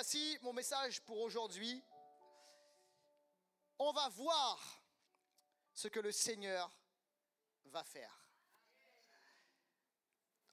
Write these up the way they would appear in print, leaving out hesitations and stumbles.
Voici mon message pour aujourd'hui. On va voir ce que le Seigneur va faire.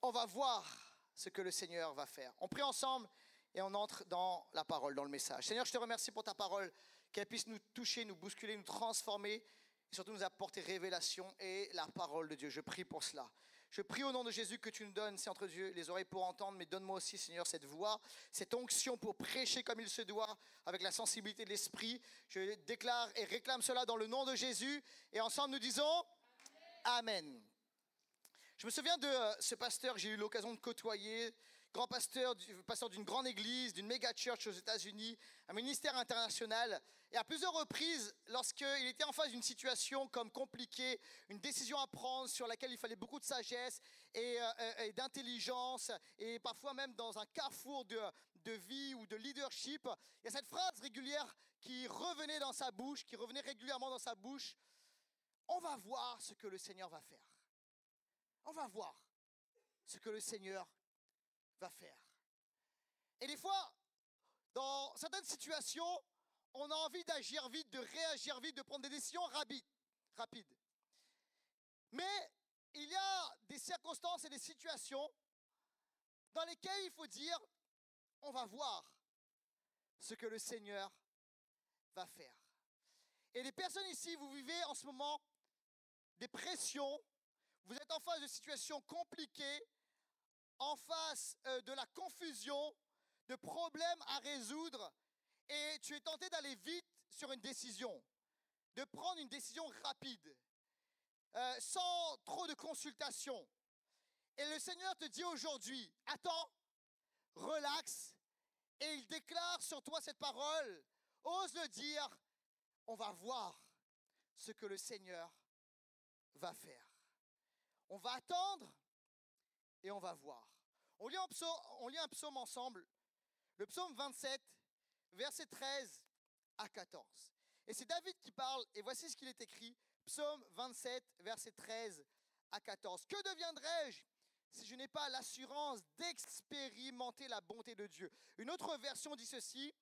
On va voir ce que le Seigneur va faire. On prie ensemble et on entre dans la parole, dans le message. Seigneur, je te remercie pour ta parole, qu'elle puisse nous toucher, nous bousculer, nous transformer et surtout nous apporter révélation et la parole de Dieu. Je prie pour cela. Je prie au nom de Jésus que tu nous donnes, c'est entre Dieu, les oreilles pour entendre, mais donne-moi aussi, Seigneur, cette voix, cette onction pour prêcher comme il se doit, avec la sensibilité de l'esprit. Je déclare et réclame cela dans le nom de Jésus. Et ensemble, nous disons Amen. Je me souviens de ce pasteur que j'ai eu l'occasion de côtoyer, grand pasteur d'une grande église, d'une méga church aux États-Unis, un ministère international. Et à plusieurs reprises, lorsqu'il était en face d'une situation comme compliquée, une décision à prendre sur laquelle il fallait beaucoup de sagesse et d'intelligence, et parfois même dans un carrefour de vie ou de leadership, il y a cette phrase régulière qui revenait dans sa bouche, qui revenait régulièrement dans sa bouche. On va voir ce que le Seigneur va faire. On va voir ce que le Seigneur va faire. Et des fois, dans certaines situations, on a envie d'agir vite, de réagir vite, de prendre des décisions rapides. Mais il y a des circonstances et des situations dans lesquelles il faut dire, on va voir ce que le Seigneur va faire. Et les personnes ici, vous vivez en ce moment des pressions. Vous êtes en face de situations compliquées, en face de la confusion, de problèmes à résoudre, et tu es tenté d'aller vite sur une décision, de prendre une décision rapide, sans trop de consultation. Et le Seigneur te dit aujourd'hui, attends, relaxe, et il déclare sur toi cette parole, ose le dire, on va voir ce que le Seigneur va faire. On va attendre et on va voir. On lit un psaume ensemble, le psaume 27, versets 13 à 14. Et c'est David qui parle, et voici ce qu'il est écrit, psaume 27, versets 13 à 14. Que deviendrai-je si je n'ai pas l'assurance d'expérimenter la bonté de Dieu? Une autre version dit ceci,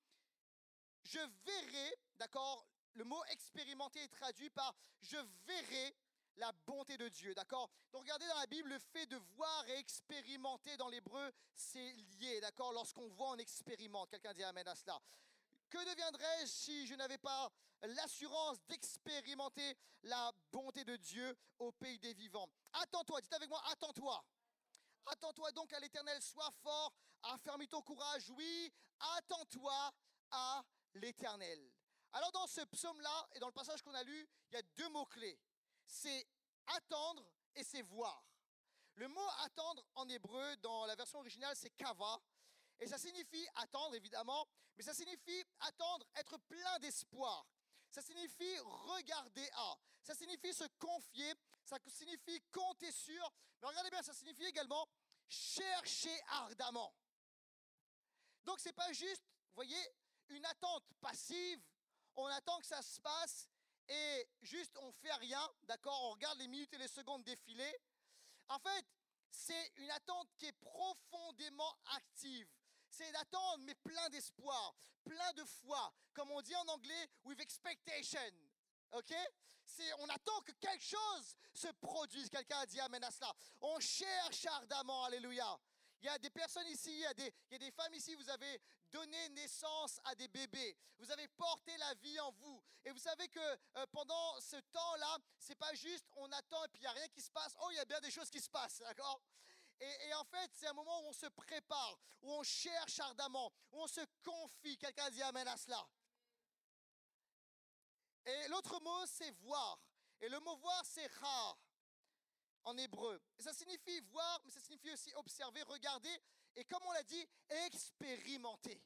je verrai, d'accord, le mot expérimenter est traduit par je verrai la bonté de Dieu, d'accord? Donc regardez dans la Bible, le fait de voir et expérimenter dans l'hébreu, c'est lié, d'accord? Lorsqu'on voit, on expérimente. Quelqu'un dit amen à cela. Que deviendrais-je si je n'avais pas l'assurance d'expérimenter la bonté de Dieu au pays des vivants? Attends-toi, dites avec moi, attends-toi. Attends-toi donc à l'Éternel, sois fort, affermis ton courage, oui, attends-toi à l'Éternel. Alors dans ce psaume-là, et dans le passage qu'on a lu, il y a deux mots-clés. C'est attendre et c'est voir. Le mot attendre en hébreu, dans la version originale, c'est kava. Et ça signifie attendre, évidemment, mais ça signifie attendre, être plein d'espoir. Ça signifie regarder à. Ça signifie se confier. Ça signifie compter sur. Mais regardez bien, ça signifie également chercher ardemment. Donc, ce n'est pas juste, vous voyez, une attente passive. On attend que ça se passe. Et juste, on ne fait rien, d'accord? On regarde les minutes et les secondes défiler. En fait, c'est une attente qui est profondément active. C'est d'attendre, mais plein d'espoir, plein de foi. Comme on dit en anglais, with expectation. OK? On attend que quelque chose se produise. Quelqu'un a dit amen à cela. On cherche ardemment, alléluia. Il y a des personnes ici, il y a des femmes ici, vous avez donné naissance à des bébés. Vous avez porté la vie en vous. Et vous savez que pendant ce temps-là, c'est pas juste on attend et puis il n'y a rien qui se passe. Oh, il y a bien des choses qui se passent, d'accord? Et en fait, c'est un moment où on se prépare, où on cherche ardemment, où on se confie. Quelqu'un dit amen à cela. Et l'autre mot, c'est voir. Et le mot voir, c'est rare en hébreu. Et ça signifie voir, mais ça signifie aussi observer, regarder, et comme on l'a dit, expérimenter.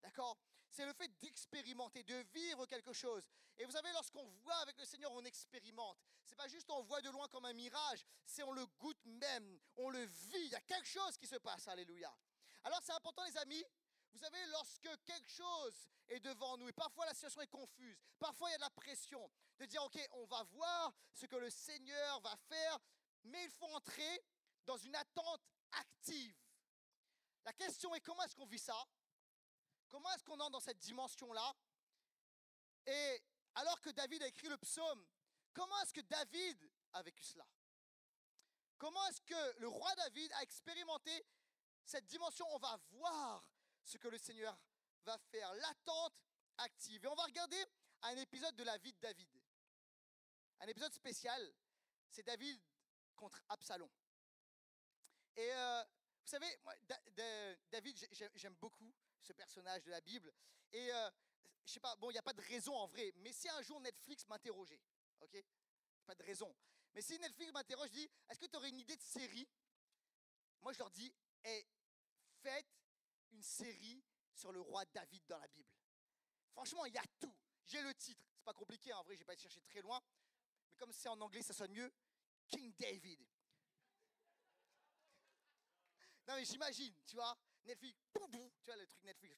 D'accord? C'est le fait d'expérimenter, de vivre quelque chose. Et vous savez, lorsqu'on voit avec le Seigneur, on expérimente. C'est pas juste on voit de loin comme un mirage, c'est on le goûte même, on le vit. Il y a quelque chose qui se passe, alléluia. Alors c'est important les amis, vous savez, lorsque quelque chose est devant nous, et parfois la situation est confuse, parfois il y a de la pression, de dire, ok, on va voir ce que le Seigneur va faire, mais il faut entrer dans une attente active. La question est, comment est-ce qu'on vit ça? Comment est-ce qu'on entre dans cette dimension-là? Et alors que David a écrit le psaume, comment est-ce que David a vécu cela? Comment est-ce que le roi David a expérimenté cette dimension? On va voir ce que le Seigneur va faire, l'attente active. Et on va regarder un épisode de la vie de David. Un épisode spécial, c'est David contre Absalom. Et vous savez, moi, David, j'aime beaucoup ce personnage de la Bible. Et je sais pas, bon, il n'y a pas de raison en vrai, mais si un jour Netflix m'interrogeait, ok? Pas de raison. Mais si Netflix m'interroge, je dis, est-ce que tu aurais une idée de série? Moi, je leur dis, faites une série sur le roi David dans la Bible. Franchement, il y a tout. J'ai le titre. C'est pas compliqué, en vrai, je n'ai pas été chercher très loin. Mais comme c'est en anglais, ça sonne mieux. King David. Non, mais j'imagine, tu vois, Netflix, tu vois le truc Netflix,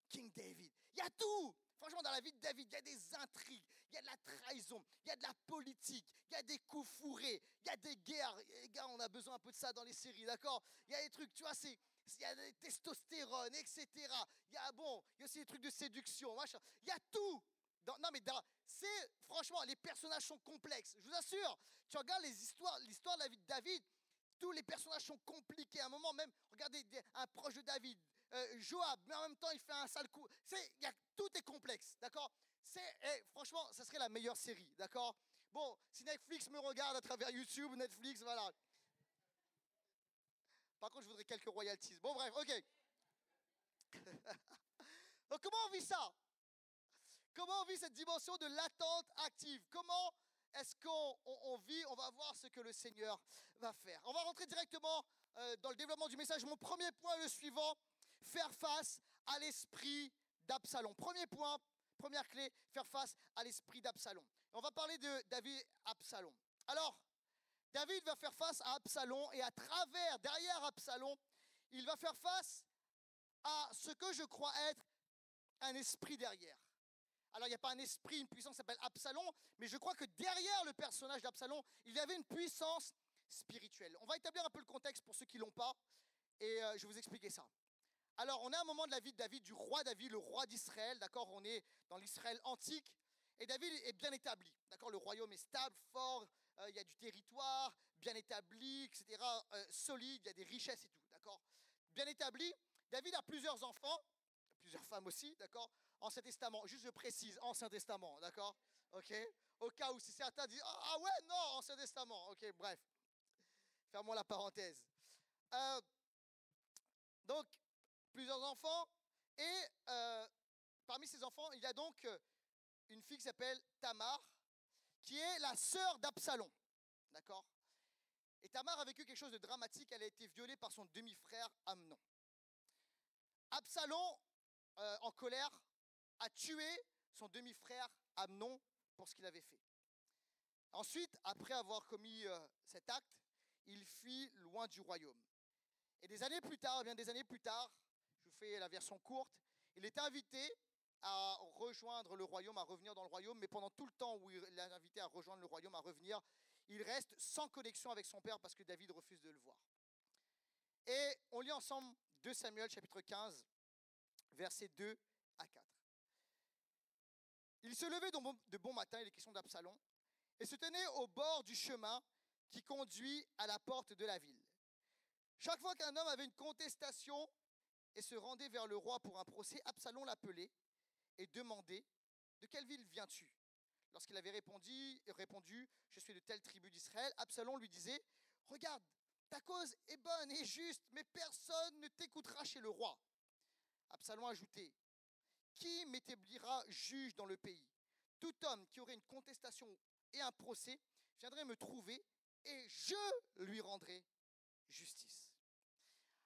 King David. Il y a tout. Franchement, dans la vie de David, il y a des intrigues, il y a de la trahison, il y a de la politique, il y a des coups fourrés, il y a des guerres. Et les gars, on a besoin un peu de ça dans les séries, d'accord? Il y a des trucs, tu vois, il y a des testostérone, etc. Il y a aussi des trucs de séduction, machin. Il y a tout. Franchement, les personnages sont complexes. Je vous assure, tu regardes l'histoire de la vie de David, tous les personnages sont compliqués. À un moment même, regardez un proche de David, Joab, mais en même temps, il fait un sale coup. Tout est complexe, d'accord? Franchement, ça serait la meilleure série, d'accord? Bon, si Netflix me regarde à travers YouTube, Netflix, voilà. Par contre, je voudrais quelques royalties. Bon, bref, ok. Donc, comment on vit ça? Comment on vit cette dimension de l'attente active? Comment est-ce qu'on vit? On va voir ce que le Seigneur va faire. On va rentrer directement dans le développement du message. Mon premier point est le suivant: faire face à l'esprit d'Absalom. Premier point, première clé, faire face à l'esprit d'Absalom. On va parler de David et Absalom. Alors, David va faire face à Absalom et derrière Absalom, il va faire face à ce que je crois être un esprit derrière. Alors, il n'y a pas un esprit, une puissance qui s'appelle Absalom, mais je crois que derrière le personnage d'Absalom, il y avait une puissance spirituelle. On va établir un peu le contexte pour ceux qui ne l'ont pas, et je vais vous expliquer ça. Alors, on est à un moment de la vie de David, du roi David, le roi d'Israël, d'accord? On est dans l'Israël antique, et David est bien établi, d'accord? Le royaume est stable, fort, il y a du territoire, bien établi, etc., solide, il y a des richesses et tout, d'accord? Bien établi. David a plusieurs enfants, plusieurs femmes aussi, d'accord? Ancien Testament, juste je précise, Ancien Testament, d'accord? Ok? Au cas où si certains disent, ah ouais, non, Ancien Testament, ok, bref. Fermons la parenthèse. Donc, plusieurs enfants, et parmi ces enfants, il y a donc une fille qui s'appelle Tamar, qui est la sœur d'Absalom, d'accord? Et Tamar a vécu quelque chose de dramatique, elle a été violée par son demi-frère Amnon. Absalom, en colère, a tué son demi-frère Amnon pour ce qu'il avait fait. Ensuite, après avoir commis cet acte, il fuit loin du royaume. Et des années plus tard, je vous fais la version courte, il est invité à rejoindre le royaume, à revenir dans le royaume, mais pendant tout le temps où il est invité à rejoindre le royaume, à revenir, il reste sans connexion avec son père parce que David refuse de le voir. Et on lit ensemble 2 Samuel chapitre 15, versets 2 à 4. Il se levait de bon matin, il est question d'Absalom, et se tenait au bord du chemin qui conduit à la porte de la ville. Chaque fois qu'un homme avait une contestation et se rendait vers le roi pour un procès, Absalom l'appelait et demandait: de quelle ville viens-tu? Lorsqu'il avait répondu, je suis de telle tribu d'Israël, Absalom lui disait: regarde, ta cause est bonne et juste, mais personne ne t'écoutera chez le roi. Absalom ajoutait: qui m'établira juge dans le pays? Tout homme qui aurait une contestation et un procès viendrait me trouver et je lui rendrai justice.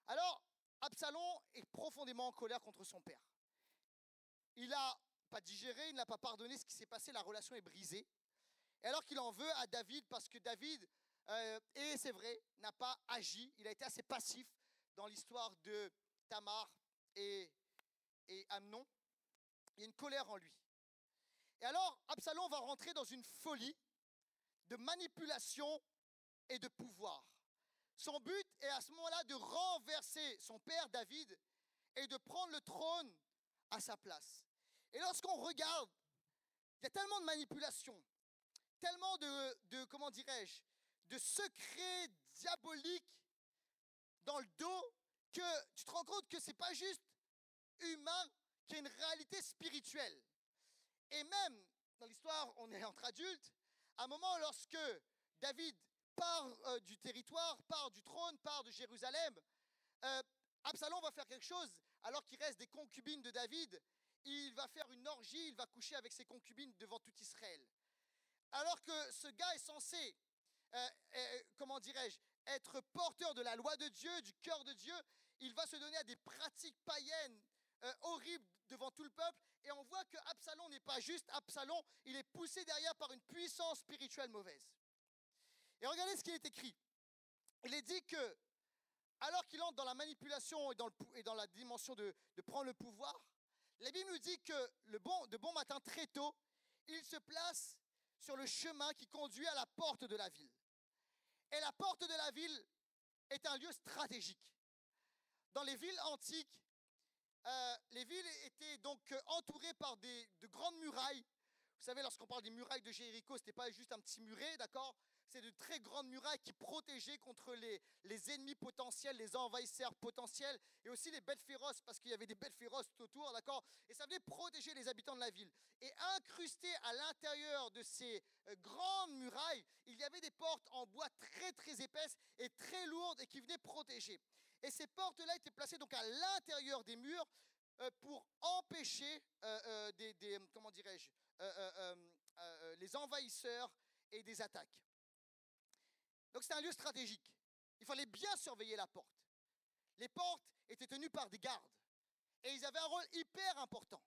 Alors, Absalom est profondément en colère contre son père. Il n'a pas digéré, il n'a pas pardonné ce qui s'est passé, la relation est brisée. Et alors qu'il en veut à David, parce que David, et c'est vrai, n'a pas agi, il a été assez passif dans l'histoire de Tamar et Amnon, il y a une colère en lui. Et alors, Absalom va rentrer dans une folie de manipulation et de pouvoir. Son but est à ce moment-là de renverser son père David et de prendre le trône à sa place. Et lorsqu'on regarde, il y a tellement de manipulations, tellement comment dirais-je, de secrets diaboliques dans le dos que tu te rends compte que ce n'est pas juste humain, qu'il y a une réalité spirituelle. Et même dans l'histoire, on est entre adultes, à un moment lorsque David part du territoire, part du trône, part de Jérusalem, Absalom va faire quelque chose alors qu'il reste des concubines de David. Il va faire une orgie, il va coucher avec ses concubines devant tout Israël. Alors que ce gars est censé, comment dirais-je, être porteur de la loi de Dieu, du cœur de Dieu, il va se donner à des pratiques païennes horribles devant tout le peuple. Et on voit que Absalom n'est pas juste Absalom, il est poussé derrière par une puissance spirituelle mauvaise. Et regardez ce qui est écrit. Il est dit que, alors qu'il entre dans la manipulation et dans la dimension de prendre le pouvoir, la Bible nous dit que de bon matin, très tôt, il se place sur le chemin qui conduit à la porte de la ville. Et la porte de la ville est un lieu stratégique. Dans les villes antiques, les villes étaient donc entourées par de grandes murailles. Vous savez, lorsqu'on parle des murailles de Jéricho, ce n'était pas juste un petit muret, d'accord ? C'est de très grandes murailles qui protégeaient contre les ennemis potentiels, les envahisseurs potentiels, et aussi les bêtes féroces, parce qu'il y avait des bêtes féroces tout autour, d'accord ? Et ça venait protéger les habitants de la ville. Et incrusté à l'intérieur de ces grandes murailles, il y avait des portes en bois très très épaisses et très lourdes et qui venaient protéger. Et ces portes-là étaient placées donc à l'intérieur des murs pour empêcher comment dirais-je, les envahisseurs et des attaques. Donc c'est un lieu stratégique. Il fallait bien surveiller la porte. Les portes étaient tenues par des gardes et ils avaient un rôle hyper important.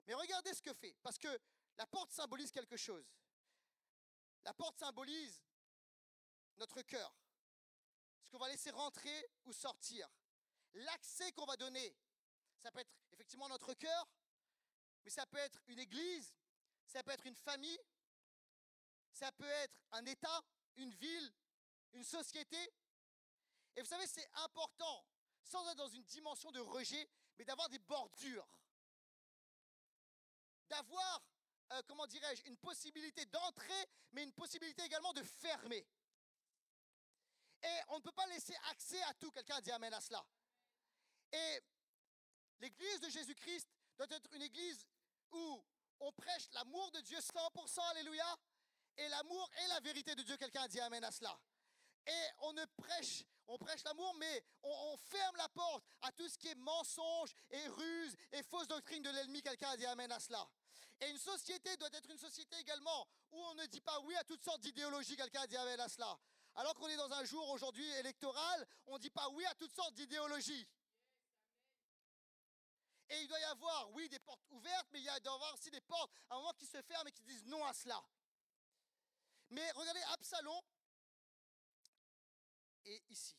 Mais regardez ce que fait, parce que la porte symbolise quelque chose. La porte symbolise notre cœur, ce qu'on va laisser rentrer ou sortir. L'accès qu'on va donner, ça peut être effectivement notre cœur, mais ça peut être une église, ça peut être une famille, ça peut être un État, une ville, une société. Et vous savez, c'est important, sans être dans une dimension de rejet, mais d'avoir des bordures. D'avoir, comment dirais-je, une possibilité d'entrer, mais une possibilité également de fermer. Et on ne peut pas laisser accès à tout. Quelqu'un a dit amen à cela. Et l'église de Jésus-Christ doit être une église où on prêche l'amour de Dieu 100%, alléluia, et l'amour et la vérité de Dieu. Quelqu'un a dit amen à cela. Et on prêche l'amour, mais on ferme la porte à tout ce qui est mensonge et ruse et fausse doctrine de l'ennemi. Quelqu'un a dit amen à cela. Et une société doit être une société également où on ne dit pas oui à toutes sortes d'idéologies. Quelqu'un a dit amen à cela. Alors qu'on est dans un jour aujourd'hui électoral, on ne dit pas oui à toutes sortes d'idéologies. Et il doit y avoir, oui, des portes ouvertes, mais il doit y avoir aussi des portes à un moment qui se ferment et qui disent non à cela. Mais regardez, Absalom est ici.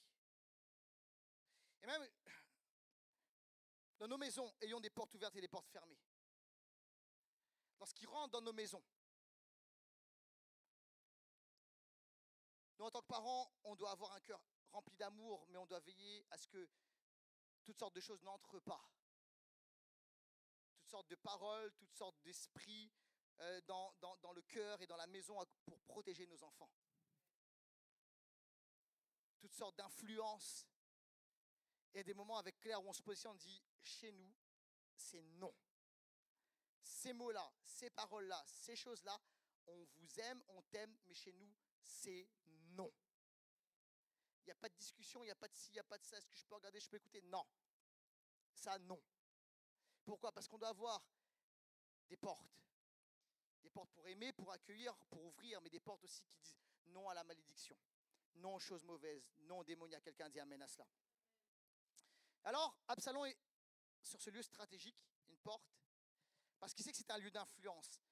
Et même dans nos maisons, ayons des portes ouvertes et des portes fermées. Lorsqu'il rentre dans nos maisons, nous, en tant que parents, on doit avoir un cœur rempli d'amour, mais on doit veiller à ce que toutes sortes de choses n'entrent pas. Toutes sortes de paroles, toutes sortes d'esprits dans le cœur et dans la maison pour protéger nos enfants. Toutes sortes d'influences. Et des moments avec Claire où on se positionne, on dit, chez nous, c'est non. Ces mots-là, ces paroles-là, ces choses-là, on vous aime, on t'aime, mais chez nous, c'est non. Il n'y a pas de discussion, il n'y a pas de ci, il n'y a pas de ça. Est-ce que je peux regarder, je peux écouter? Non. Ça, non. Pourquoi? Parce qu'on doit avoir des portes. Des portes pour aimer, pour accueillir, pour ouvrir, mais des portes aussi qui disent non à la malédiction, non aux choses mauvaises, non aux démoniaques. Quelqu'un dit amen à cela. Alors, Absalom est sur ce lieu stratégique, une porte, parce qu'il sait que c'est un lieu d'influence.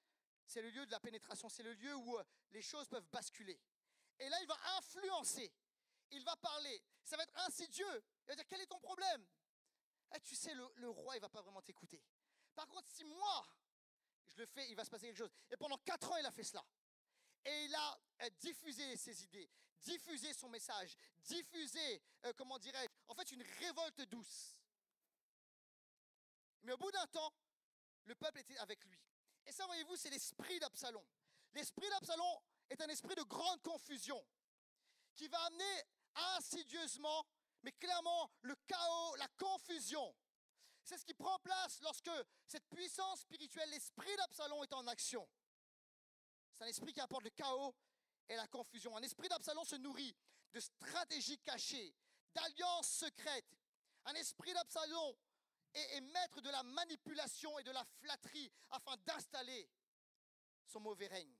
C'est le lieu de la pénétration, c'est le lieu où les choses peuvent basculer. Et là, il va influencer, il va parler. Ça va être insidieux. Il va dire, quel est ton problème? Tu sais, le roi, il ne va pas vraiment t'écouter. Par contre, si moi, je le fais, il va se passer quelque chose. Et pendant 4 ans, il a fait cela. Et il a diffusé ses idées, diffusé son message, diffusé, comment dirais-je, en fait, une révolte douce. Mais au bout d'un temps, le peuple était avec lui. Et ça, voyez-vous, c'est l'esprit d'Absalom. L'esprit d'Absalom est un esprit de grande confusion qui va amener insidieusement, mais clairement, le chaos, la confusion. C'est ce qui prend place lorsque cette puissance spirituelle, l'esprit d'Absalom est en action. C'est un esprit qui apporte le chaos et la confusion. Un esprit d'Absalom se nourrit de stratégies cachées, d'alliances secrètes. Un esprit d'Absalom est maître de la manipulation et de la flatterie afin d'installer son mauvais règne.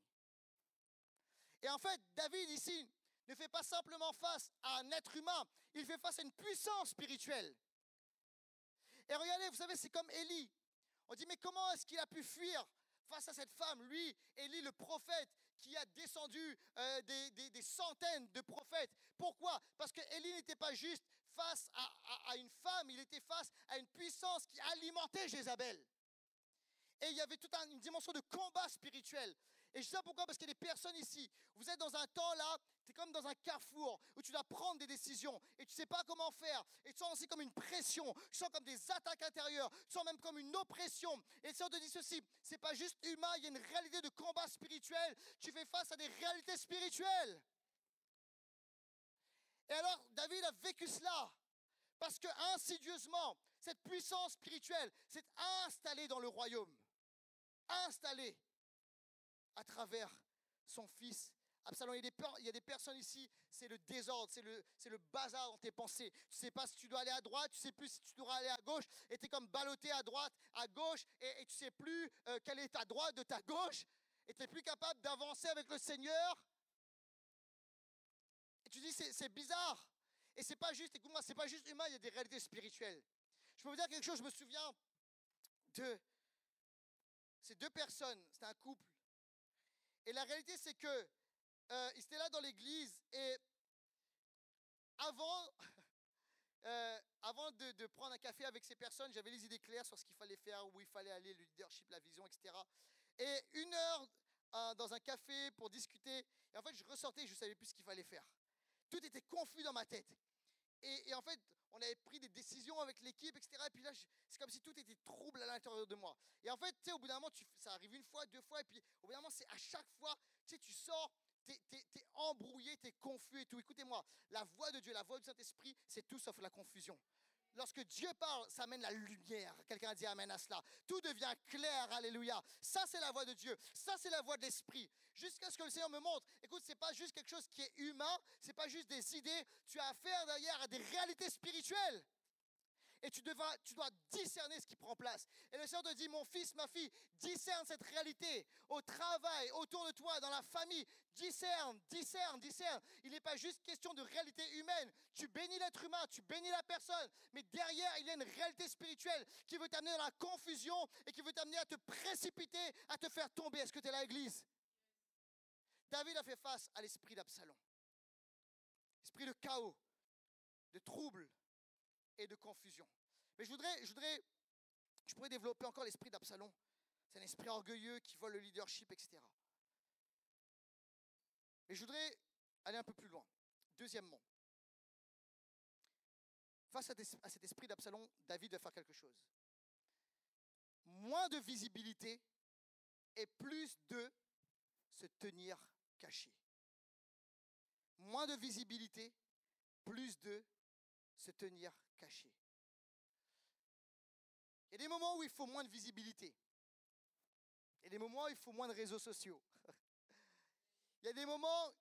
Et en fait, David ici ne fait pas simplement face à un être humain, il fait face à une puissance spirituelle. Et regardez, vous savez, c'est comme Élie. On dit, mais comment est-ce qu'il a pu fuir face à cette femme, lui, Élie, le prophète, qui a descendu des centaines de prophètes. Pourquoi? Parce que Élie n'était pas juste face à une femme, il était face à une puissance qui alimentait Jézabel. Et il y avait toute une dimension de combat spirituel. Et je sais pourquoi, parce qu'il y a des personnes ici, vous êtes dans un temps là, tu es comme dans un carrefour où tu dois prendre des décisions et tu ne sais pas comment faire. Et tu sens aussi comme une pression, tu sens comme des attaques intérieures, tu sens même comme une oppression. Et le Seigneur te dit ceci, ce n'est pas juste humain, il y a une réalité de combat spirituel. Tu fais face à des réalités spirituelles. Et alors, David a vécu cela. Parce que insidieusement, cette puissance spirituelle s'est installée dans le royaume. Installée à travers son fils Absalom. Il y a des personnes ici, c'est le désordre, c'est le bazar dans tes pensées. Tu ne sais pas si tu dois aller à droite, tu ne sais plus si tu dois aller à gauche, et tu es comme ballotté à droite, à gauche, et tu ne sais plus quelle est ta droite de ta gauche, et tu n'es plus capable d'avancer avec le Seigneur. Et tu dis, c'est bizarre. Et c'est pas juste, écoute-moi, c'est pas juste humain, il y a des réalités spirituelles. Je peux vous dire quelque chose, je me souviens de ces deux personnes, c'était un couple. Et la réalité, c'est que ils étaient là dans l'église et avant de prendre un café avec ces personnes, j'avais les idées claires sur ce qu'il fallait faire, où il fallait aller, le leadership, la vision, etc. Et 1 heure dans un café pour discuter, et en fait, je ressortais et je ne savais plus ce qu'il fallait faire. Tout était confus dans ma tête. Et en fait, on avait pris des décisions avec l'équipe, etc. Et puis là, c'est comme si tout était trouble à l'intérieur de moi. Et en fait, tu sais, au bout d'un moment, ça arrive 1 fois, 2 fois, et puis au bout d'un moment, c'est à chaque fois, tu sais, tu sors, t'es embrouillé, t'es confus et tout. Écoutez-moi, la voix de Dieu, la voix du Saint-Esprit, c'est tout sauf la confusion. Lorsque Dieu parle, ça amène la lumière. Quelqu'un a dit amen à cela. Tout devient clair, alléluia. Ça, c'est la voix de Dieu. Ça, c'est la voix de l'Esprit. Jusqu'à ce que le Seigneur me montre. Écoute, ce n'est pas juste quelque chose qui est humain. Ce n'est pas juste des idées. Tu as affaire derrière à des réalités spirituelles. Et tu dois discerner ce qui prend place. Et le Seigneur te dit, mon fils, ma fille, discerne cette réalité au travail, autour de toi, dans la famille. Discerne. Il n'est pas juste question de réalité humaine. Tu bénis l'être humain, tu bénis la personne. Mais derrière, il y a une réalité spirituelle qui veut t'amener dans la confusion et qui veut t'amener à te précipiter, à te faire tomber. Est-ce que tu es là, Église? David a fait face à l'esprit d'Absalom. Esprit de chaos, de trouble et de confusion. Mais je pourrais développer encore l'esprit d'Absalom. C'est un esprit orgueilleux qui vole le leadership, etc. Mais je voudrais aller un peu plus loin. Deuxièmement, face à cet esprit d'Absalom, David va faire quelque chose. Moins de visibilité et plus de se tenir caché. Moins de visibilité, plus de se tenir caché. Il y a des moments où il faut moins de visibilité. Il y a des moments où il faut moins de réseaux sociaux. Il y a des moments où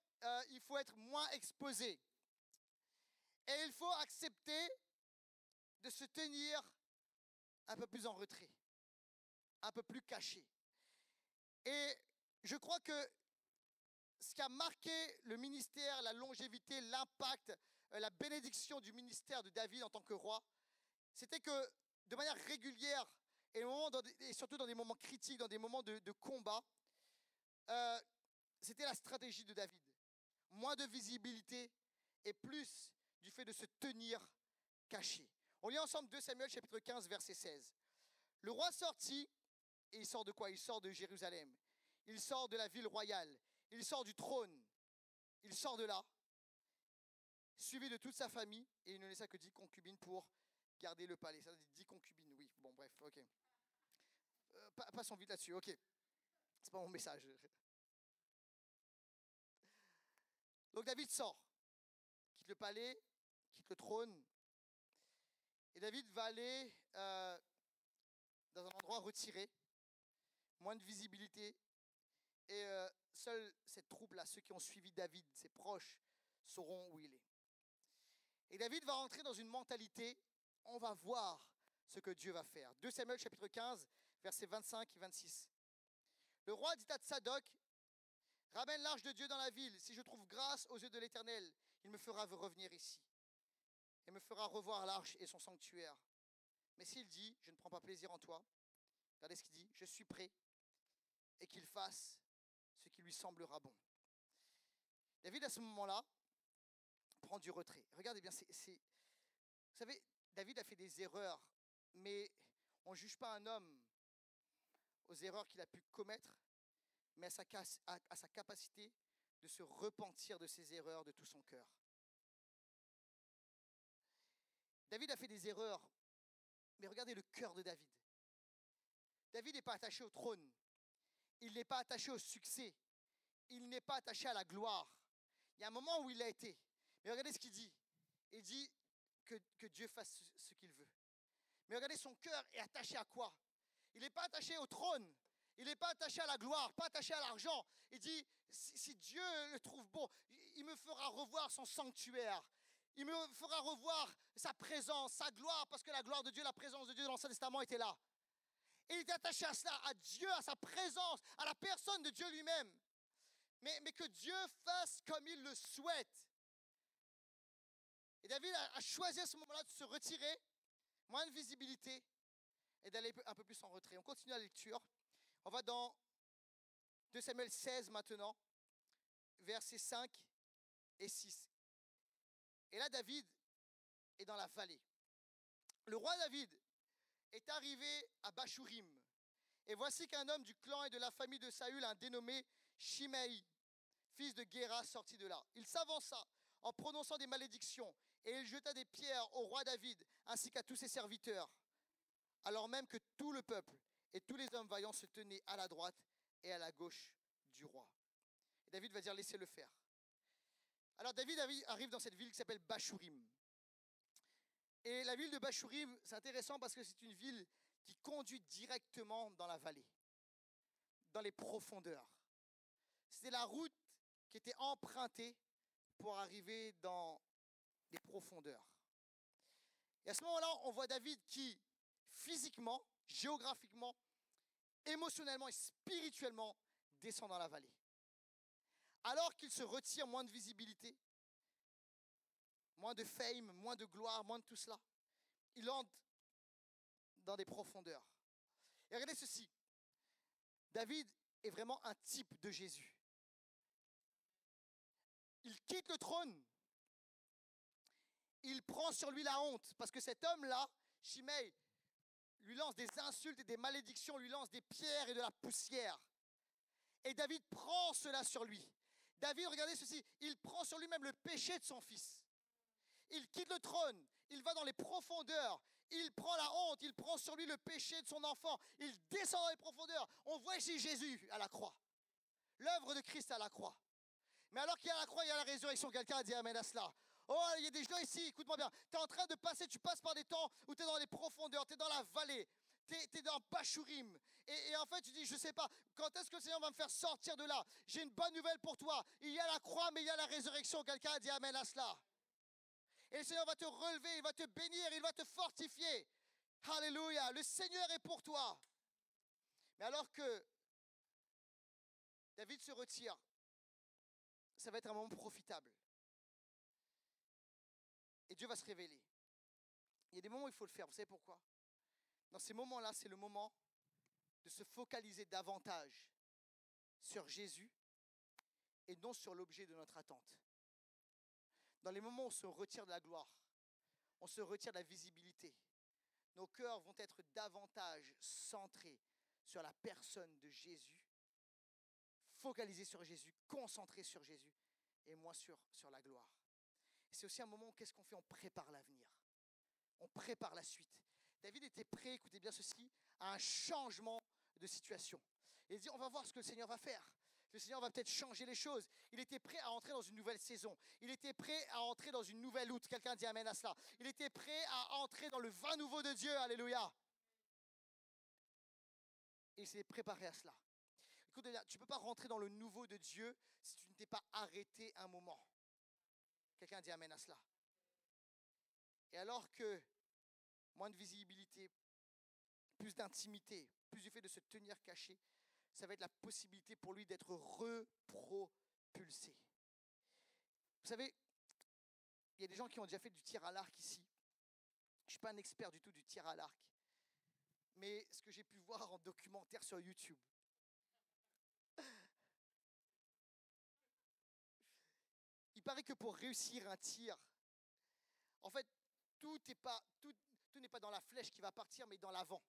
il faut être moins exposé. Et il faut accepter de se tenir un peu plus en retrait, un peu plus caché. Et je crois que ce qui a marqué le ministère, la longévité, l'impact, la bénédiction du ministère de David en tant que roi, c'était que de manière régulière et surtout dans des moments critiques, dans des moments de combat, c'était la stratégie de David. Moins de visibilité et plus du fait de se tenir caché. On lit ensemble 2 Samuel chapitre 15 verset 16. Le roi sortit, et il sort de quoi? Il sort de Jérusalem. Il sort de la ville royale. Il sort du trône. Il sort de là, suivi de toute sa famille, et il ne laissa que 10 concubines pour garder le palais. Ça dit 10 concubines, oui. Bon, bref, ok. Passons vite là-dessus, ok. C'est pas mon message. Donc David sort, quitte le palais, quitte le trône. Et David va aller dans un endroit retiré, moins de visibilité. Et seule cette troupe-là, ceux qui ont suivi David, ses proches, sauront où il est. Et David va rentrer dans une mentalité, on va voir ce que Dieu va faire. 2 Samuel chapitre 15, versets 25 et 26. Le roi dit à Tsadok, ramène l'arche de Dieu dans la ville. Si je trouve grâce aux yeux de l'Éternel, il me fera revenir ici. Et me fera revoir l'arche et son sanctuaire. Mais s'il dit, je ne prends pas plaisir en toi, regardez ce qu'il dit, je suis prêt, et qu'il fasse ce qui lui semblera bon. David, à ce moment-là, prend du retrait. Regardez bien, vous savez, David a fait des erreurs, mais on ne juge pas un homme aux erreurs qu'il a pu commettre, mais à sa capacité de se repentir de ses erreurs de tout son cœur. David a fait des erreurs, mais regardez le cœur de David. David n'est pas attaché au trône, il n'est pas attaché au succès, il n'est pas attaché à la gloire. Il y a un moment où il l'a été, mais regardez ce qu'il dit. Il dit que Dieu fasse ce qu'il veut. Mais regardez, son cœur est attaché à quoi? Il n'est pas attaché au trône, il n'est pas attaché à la gloire, pas attaché à l'argent. Il dit, si Dieu le trouve bon, il me fera revoir son sanctuaire. Il me fera revoir sa présence, sa gloire, parce que la gloire de Dieu, la présence de Dieu dans l'Ancien Testament était là. Et il est attaché à cela, à Dieu, à sa présence, à la personne de Dieu lui-même. Mais que Dieu fasse comme il le souhaite. Et David a choisi à ce moment-là de se retirer, moins de visibilité, et d'aller un peu plus en retrait. On continue la lecture. On va dans 2 Samuel 16 maintenant, versets 5 et 6. Et là, David est dans la vallée. Le roi David est arrivé à Bachurim. Et voici qu'un homme du clan et de la famille de Saül, un dénommé Shimei, fils de Guéra, sortit de là. Il s'avança en prononçant des malédictions et il jeta des pierres au roi David ainsi qu'à tous ses serviteurs, alors même que tout le peuple et tous les hommes vaillants se tenaient à la droite et à la gauche du roi. Et David va dire, laissez-le faire. Alors David arrive dans cette ville qui s'appelle Bachurim. Et la ville de Bachurim, c'est intéressant parce que c'est une ville qui conduit directement dans la vallée, dans les profondeurs. C'était la route qui était empruntée pour arriver dans les profondeurs. Et à ce moment-là, on voit David qui, physiquement, géographiquement, émotionnellement et spirituellement, descend dans la vallée. Alors qu'il se retire, moins de visibilité, moins de fame, moins de gloire, moins de tout cela, il entre dans des profondeurs. Et regardez ceci, David est vraiment un type de Jésus. Il quitte le trône, il prend sur lui la honte, parce que cet homme-là, Shimei, lui lance des insultes et des malédictions, lui lance des pierres et de la poussière. Et David prend cela sur lui. David, regardez ceci, il prend sur lui-même le péché de son fils. Il quitte le trône, il va dans les profondeurs, il prend la honte, il prend sur lui le péché de son enfant, il descend dans les profondeurs. On voit ici Jésus à la croix, l'œuvre de Christ à la croix. Mais alors qu'il y a la croix, il y a la résurrection, quelqu'un a dit amen à cela. Oh, il y a des gens ici, écoute-moi bien, tu es en train de passer, tu passes par des temps où tu es dans les profondeurs, tu es dans la vallée, tu es dans Bachurim. Et en fait, tu dis, je ne sais pas, quand est-ce que le Seigneur va me faire sortir de là? J'ai une bonne nouvelle pour toi. Il y a la croix, mais il y a la résurrection. Quelqu'un a dit amen à cela. Et le Seigneur va te relever, il va te bénir, il va te fortifier. Alléluia, le Seigneur est pour toi. Mais alors que David se retire, ça va être un moment profitable. Et Dieu va se révéler. Il y a des moments où il faut le faire. Vous savez pourquoi? Dans ces moments-là, c'est le moment de se focaliser davantage sur Jésus et non sur l'objet de notre attente. Dans les moments où on se retire de la gloire, on se retire de la visibilité, nos cœurs vont être davantage centrés sur la personne de Jésus, focalisés sur Jésus, concentrés sur Jésus et moins sur la gloire. C'est aussi un moment où qu'est-ce qu'on fait? On prépare l'avenir. On prêt par la suite. David était prêt, écoutez bien ceci, à un changement de situation. Et il dit, on va voir ce que le Seigneur va faire. Le Seigneur va peut-être changer les choses. Il était prêt à entrer dans une nouvelle saison. Il était prêt à entrer dans une nouvelle août. Quelqu'un dit amen à cela. Il était prêt à entrer dans le vin nouveau de Dieu. Alléluia. Et il s'est préparé à cela. Écoute, tu ne peux pas rentrer dans le nouveau de Dieu si tu ne t'es pas arrêté un moment. Quelqu'un dit amen à cela. Et alors que moins de visibilité, plus d'intimité, plus du fait de se tenir caché, ça va être la possibilité pour lui d'être repropulsé. Vous savez, il y a des gens qui ont déjà fait du tir à l'arc ici. Je ne suis pas un expert du tout du tir à l'arc. Mais ce que j'ai pu voir en documentaire sur YouTube, il paraît que pour réussir un tir, en fait, tout n'est pas dans la flèche qui va partir, mais dans l'avant.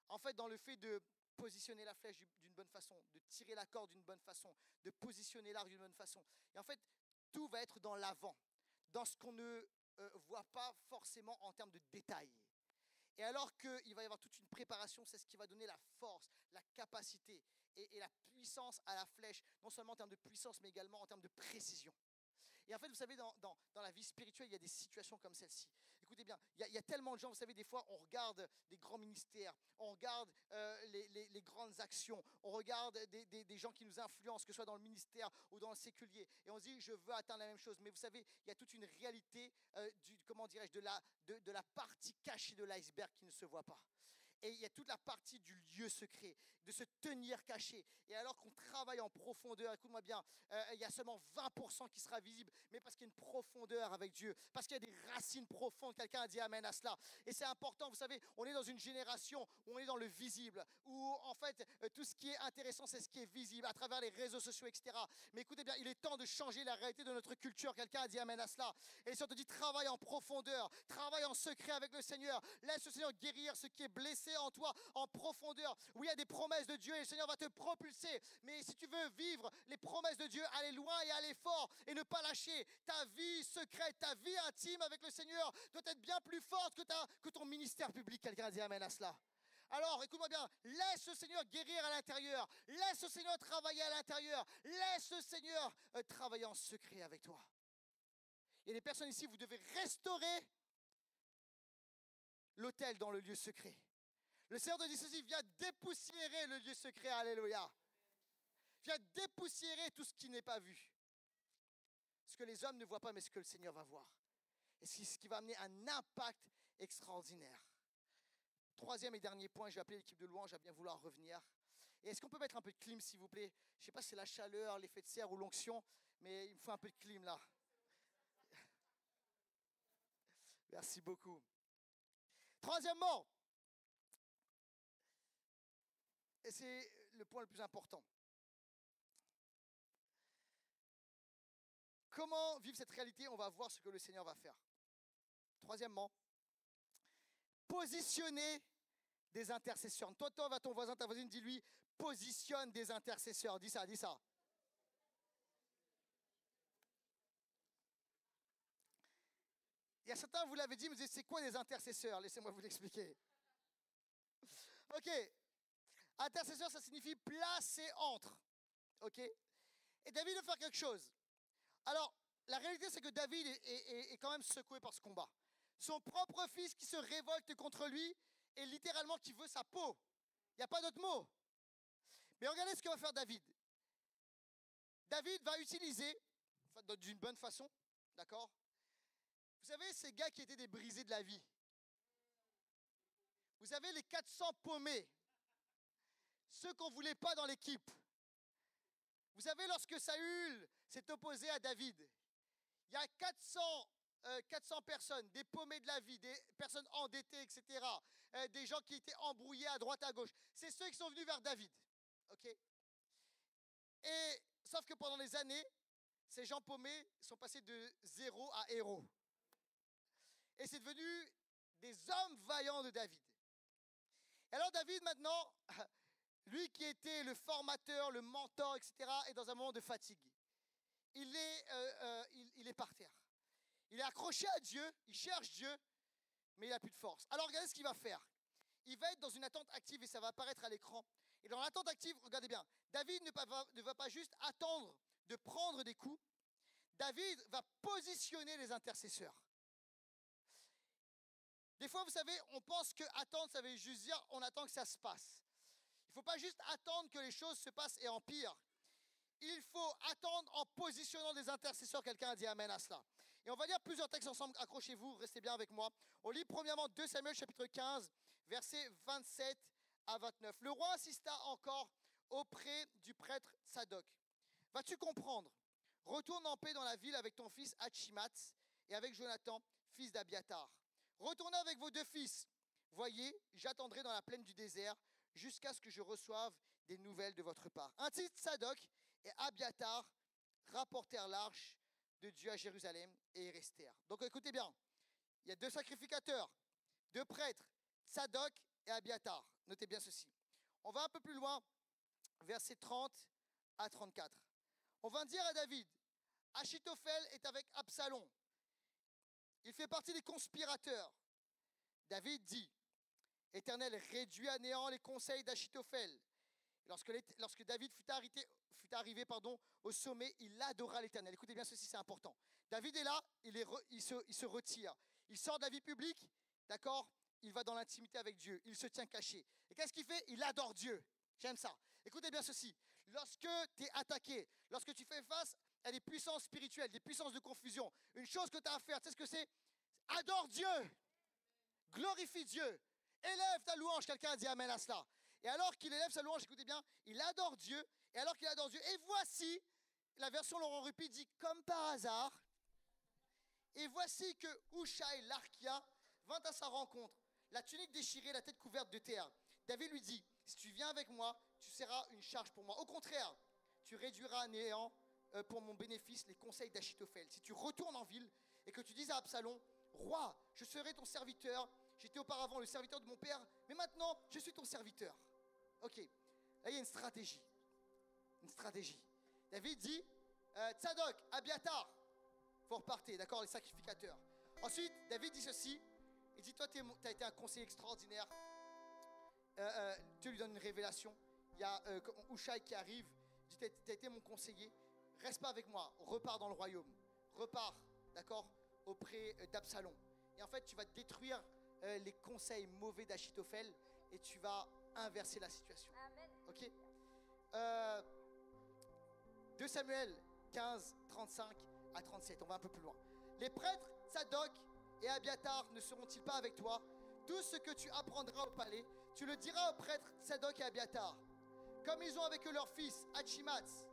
En fait, dans le fait de positionner la flèche d'une bonne façon, de tirer la corde d'une bonne façon, de positionner l'arc d'une bonne façon. Et en fait, tout va être dans l'avant, dans ce qu'on ne voit pas forcément en termes de détails. Et alors qu'il va y avoir toute une préparation, c'est ce qui va donner la force, la capacité et la puissance à la flèche, non seulement en termes de puissance, mais également en termes de précision. Et en fait, vous savez, dans la vie spirituelle, il y a des situations comme celle-ci. Écoutez bien, il y a tellement de gens, vous savez, des fois, on regarde des grands ministères, on regarde les grandes actions, on regarde des gens qui nous influencent, que ce soit dans le ministère ou dans le séculier, et on se dit, je veux atteindre la même chose. Mais vous savez, il y a toute une réalité, de la partie cachée de l'iceberg qui ne se voit pas. Et il y a toute la partie du lieu secret, de se tenir caché. Et alors qu'on travaille en profondeur, écoute-moi bien, il y a seulement 20% qui sera visible, mais parce qu'il y a une profondeur avec Dieu, parce qu'il y a des racines profondes. Quelqu'un a dit amen à cela. Et c'est important, vous savez, on est dans une génération où on est dans le visible, où en fait, tout ce qui est intéressant, c'est ce qui est visible à travers les réseaux sociaux, etc. Mais écoutez bien, il est temps de changer la réalité de notre culture. Quelqu'un a dit amen à cela. Et si on te dit travaille en profondeur, travaille en secret avec le Seigneur, laisse le Seigneur guérir ce qui est blessé en toi, en profondeur. Oui, il y a des promesses de Dieu et le Seigneur va te propulser. Mais si tu veux vivre les promesses de Dieu, aller loin et aller fort et ne pas lâcher, ta vie secrète, ta vie intime avec le Seigneur doit être bien plus forte que ton ministère public. Quelqu'un a dit amen à cela. Alors, écoute-moi bien, laisse le Seigneur guérir à l'intérieur, laisse le Seigneur travailler à l'intérieur, laisse le Seigneur travailler en secret avec toi. Il y a des personnes ici, vous devez restaurer l'autel dans le lieu secret. Le Seigneur te dit ceci, viens dépoussiérer le lieu secret, alléluia. Viens dépoussiérer tout ce qui n'est pas vu. Ce que les hommes ne voient pas, mais ce que le Seigneur va voir. Et ce qui va amener un impact extraordinaire. Troisième et dernier point, je vais appeler l'équipe de louange à bien vouloir revenir. Et est-ce qu'on peut mettre un peu de clim, s'il vous plaît? Je ne sais pas si c'est la chaleur, l'effet de serre ou l'onction, mais il me faut un peu de clim là. Merci beaucoup. Troisièmement, et c'est le point le plus important. Comment vivre cette réalité? On va voir ce que le Seigneur va faire. Troisièmement, positionner des intercesseurs. Toi, va ton voisin, ta voisine, dis-lui, positionne des intercesseurs. Dis ça, dis ça. Il y a certains, vous l'avez dit, vous dites, c'est quoi des intercesseurs? Laissez-moi vous l'expliquer. Ok. Intercesseur, ça signifie placer entre. Ok. Et David veut faire quelque chose. Alors, la réalité, c'est que David est quand même secoué par ce combat. Son propre fils qui se révolte contre lui et littéralement qui veut sa peau. Il n'y a pas d'autre mot. Mais regardez ce que va faire David. David va utiliser, d'une bonne façon, d'accord? Vous savez, ces gars qui étaient des brisés de la vie. Vous savez, les 400 paumés. Ceux qu'on ne voulait pas dans l'équipe. Vous savez, lorsque Saül s'est opposé à David, il y a 400 personnes, des paumés de la vie, des personnes endettées, etc. Des gens qui étaient embrouillés à droite, à gauche. C'est ceux qui sont venus vers David. Okay? Et sauf que pendant les années, ces gens paumés sont passés de zéro à héros. Et c'est devenu des hommes vaillants de David. Et alors David maintenant, lui qui était le formateur, le mentor, etc., est dans un moment de fatigue. Il est par terre. Il est accroché à Dieu, il cherche Dieu, mais il n'a plus de force. Alors regardez ce qu'il va faire. Il va être dans une attente active et ça va apparaître à l'écran. Et dans l'attente active, regardez bien, David ne va pas juste attendre de prendre des coups. David va positionner les intercesseurs. Des fois, vous savez, on pense que attendre, ça veut juste dire on attend que ça se passe. Il ne faut pas juste attendre que les choses se passent et empirent. Il faut attendre en positionnant des intercesseurs. Quelqu'un a dit amen à cela. Et on va lire plusieurs textes ensemble. Accrochez-vous, restez bien avec moi. On lit premièrement 2 Samuel chapitre 15, versets 27 à 29. Le roi insista encore auprès du prêtre Tsadok. Vas-tu comprendre? Retourne en paix dans la ville avec ton fils Achimatz et avec Jonathan, fils d'Abiatar. Retournez avec vos 2 fils. Voyez, j'attendrai dans la plaine du désert jusqu'à ce que je reçoive des nouvelles de votre part. Ainsi, Tsadok et Abiatar rapportèrent l'arche de Dieu à Jérusalem et y restèrent. Donc écoutez bien, il y a 2 sacrificateurs, 2 prêtres, Tsadok et Abiatar. Notez bien ceci. On va un peu plus loin, versets 30 à 34. On va dire à David, Achitophel est avec Absalom. Il fait partie des conspirateurs. David dit, Éternel, réduis à néant les conseils d'Achitophel. Lorsque David fut arrivé au sommet, il adora l'Éternel. Écoutez bien ceci, c'est important. David est là, il se retire. Il sort de la vie publique, d'accord? Il va dans l'intimité avec Dieu. Il se tient caché. Et qu'est-ce qu'il fait? Il adore Dieu. J'aime ça. Écoutez bien ceci. Lorsque tu es attaqué, lorsque tu fais face à des puissances spirituelles, des puissances de confusion, une chose que tu as à faire, tu sais ce que c'est? Adore Dieu. Glorifie Dieu. Élève ta louange. Quelqu'un a dit amen à cela. Et alors qu'il élève sa louange, écoutez bien, il adore Dieu. Et alors qu'il adore Dieu, et voici, la version Laurent Rupi dit comme par hasard, et voici que Hushai l'Archia vint à sa rencontre, la tunique déchirée, la tête couverte de terre. David lui dit, si tu viens avec moi, tu seras une charge pour moi. Au contraire, tu réduiras à néant pour mon bénéfice les conseils d'Achitophel. Si tu retournes en ville et que tu dis à Absalom, roi, je serai ton serviteur, j'étais auparavant le serviteur de mon père, mais maintenant, je suis ton serviteur. Ok, là il y a une stratégie. Une stratégie. David dit, Tsadok, Abiatar, faut repartir, d'accord, les sacrificateurs. Ensuite, David dit ceci, il dit, toi, tu as été un conseiller extraordinaire. Dieu lui donne une révélation. Il y a Hushai qui arrive, il dit, tu as été mon conseiller, reste pas avec moi, repars dans le royaume. Repars, d'accord, auprès d'Absalom. Et en fait, tu vas détruire les conseils mauvais d'Achitophel et tu vas inverser la situation. Amen. Ok. 2 Samuel 15, 35 à 37. On va un peu plus loin. Les prêtres Tsadok et Abiatar ne seront-ils pas avec toi? Tout ce que tu apprendras au palais, tu le diras aux prêtres Tsadok et Abiatar. Comme ils ont avec eux leur fils Achimatz,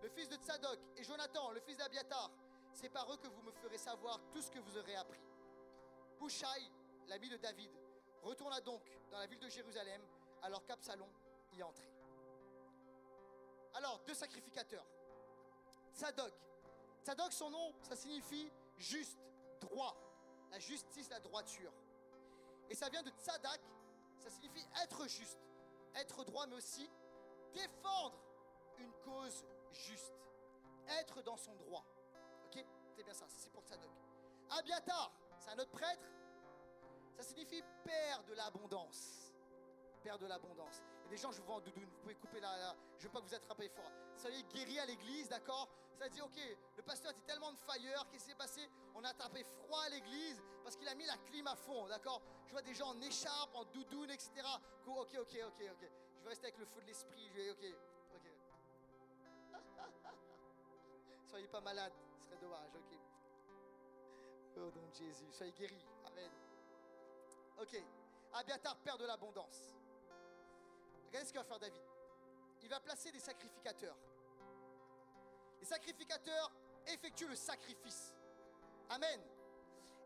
le fils de Tsadok, et Jonathan, le fils d'Abiatar, c'est par eux que vous me ferez savoir tout ce que vous aurez appris. Hushai, l'ami de David, retourna donc dans la ville de Jérusalem alors qu'Absalom y entrait. Alors, 2 sacrificateurs. Tsadok. Tsadok, son nom, ça signifie juste, droit. La justice, la droiture. Et ça vient de Tsadak, ça signifie être juste, être droit, mais aussi défendre une cause juste. Être dans son droit. Ok? C'est bien ça, c'est pour Tsadok. Abiatar, c'est un autre prêtre. Ça signifie père de l'abondance. Père de l'abondance. Il y a des gens, je vous vois en doudoune, vous pouvez couper là. Je ne veux pas que vous attrapez fort. Soyez guéris à l'église, d'accord? Ça dit, ok, le pasteur était tellement de fire, qu'est-ce qui s'est passé? On a attrapé froid à l'église parce qu'il a mis la clim à fond, d'accord? Je vois des gens en écharpe, en doudoune, etc. Ok. Je vais rester avec le feu de l'esprit, ok. Soyez pas malades, ce serait dommage, ok. Au nom de Jésus, soyez guéris, amen. Ok, Abiatar, père de l'abondance. Regardez ce qu'il va faire David. Il va placer des sacrificateurs. Les sacrificateurs effectuent le sacrifice. Amen.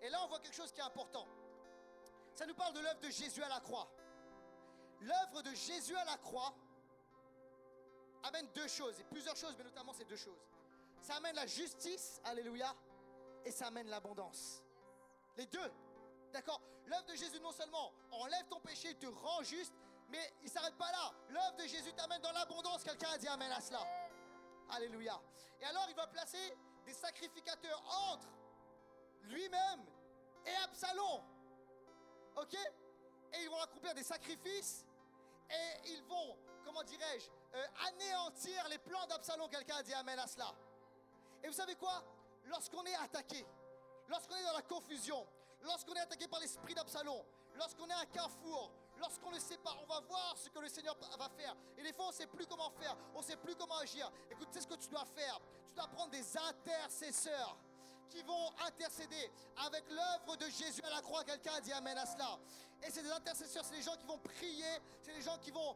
Et là, on voit quelque chose qui est important. Ça nous parle de l'œuvre de Jésus à la croix. L'œuvre de Jésus à la croix amène 2 choses, et plusieurs choses, mais notamment ces 2 choses. Ça amène la justice, alléluia, et ça amène l'abondance. Les 2, d'accord? L'œuvre de Jésus non seulement enlève ton péché, te rend juste, mais il ne s'arrête pas là. L'œuvre de Jésus t'amène dans l'abondance. Quelqu'un a dit amen à cela. Alléluia. Et alors il va placer des sacrificateurs entre lui-même et Absalom. ok? Et ils vont accomplir des sacrifices et ils vont, comment dirais-je, anéantir les plans d'Absalom. Quelqu'un a dit amen à cela. Et vous savez quoi? Lorsqu'on est attaqué, lorsqu'on est dans la confusion, lorsqu'on est attaqué par l'esprit d'Absalom, lorsqu'on est à un carrefour, lorsqu'on ne sait pas, on va voir ce que le Seigneur va faire. Et des fois, on ne sait plus comment faire, on ne sait plus comment agir. Écoute, c'est ce que tu dois faire. Tu dois prendre des intercesseurs qui vont intercéder avec l'œuvre de Jésus à la croix. Quelqu'un a dit amen à cela. Et c'est des intercesseurs, c'est des gens qui vont prier, c'est des gens qui vont